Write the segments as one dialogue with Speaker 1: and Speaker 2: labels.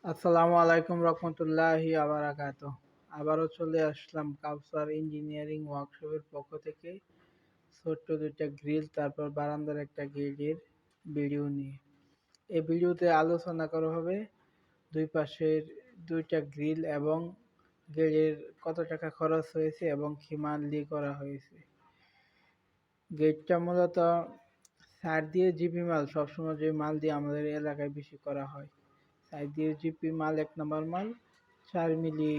Speaker 1: আসসালামু আলাইকুম রহমতুল্লাহি আবারাকাতুহ। আবারও চলে আসলাম কাউসার ইঞ্জিনিয়ারিং ওয়ার্কশপের পক্ষ থেকে ছোট্ট দুইটা গ্রিল তারপর বারান্দার একটা গেটের ভিডিও নিয়ে। এই ভিডিওতে আলোচনা করা হবে দুই পাশের দুইটা গ্রিল এবং গেটের কত টাকা খরচ হয়েছে এবং কি মাল দিয়ে করা হয়েছে। গেটটা মূলত সার দিয়ে জিপি মাল, সবসময় যে মাল দিয়ে আমাদের এলাকায় বেশি করা হয়। সাইড দিয়ে জিপি মাল ১ নম্বর মাল ৪ মিলি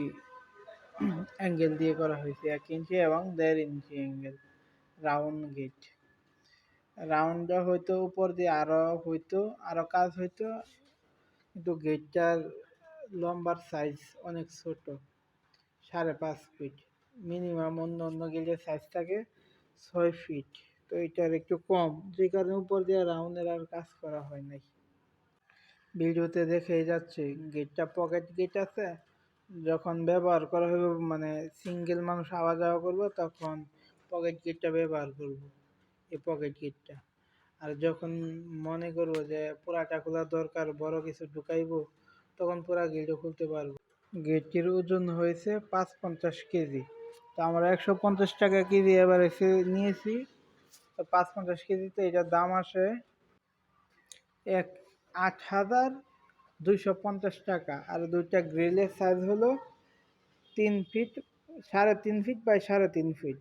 Speaker 1: অ্যাঙ্গেল দিয়ে করা হয়েছে, ১ ইঞ্চি এবং ১.৫ ইঞ্চি অ্যাঙ্গেল রাউন্ড গেট। রাউন্ডটা হয়তো উপর দিয়ে আরো কাজ হইতো, কিন্তু গেটটার লম্বার সাইজ অনেক ছোট, ৫.৫ ফিট। মিনিমাম অন্য অন্য গেটের সাইজ থাকে ৬ ফিট, তো এটার একটু কম, যে কারণে উপর দিয়ে রাউন্ডের আর কাজ করা হয় নাই। ভিডিওতে দেখেই যাচ্ছে গেটটা পকেট গেট আছে। যখন ব্যবহার করা হবে, মানে সিঙ্গেল মানুষ আওয়া যাওয়া করবো, তখন পকেট গেটটা ব্যবহার করব, এই পকেট গেটটা। আর যখন মনে করবো যে পুরাটা খোলা দরকার, বড় কিছু ঢুকাইবো, তখন পুরা গেটও খুলতে পারবো। গেটটির ওজন হয়েছে ৫৫০ কেজি। তো আমরা ১৫০ টাকা কেজি এবার এসে নিয়েছি। তো ৫৫০ কেজিতে এটার দাম আসে ৮,২৫০ টাকা। আর দুইটা গ্রিলের সাইজ হলো ৩ ফিট, ৩.৫ ফিট বাই ৩.৫ ফিট।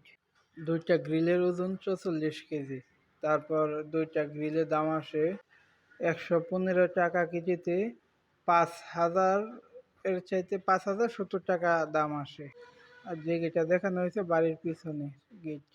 Speaker 1: দুইটা গ্রিলের ওজন ৪৪ কেজি। তারপর দুইটা গ্রিলের দাম আসে ১১৫ টাকা কেজিতে। ৫,০০০ এর চাইতে ৫,০৭০ টাকা দাম আসে। আর যে গেটটা দেখানো হয়েছে বাড়ির পিছনে গেট।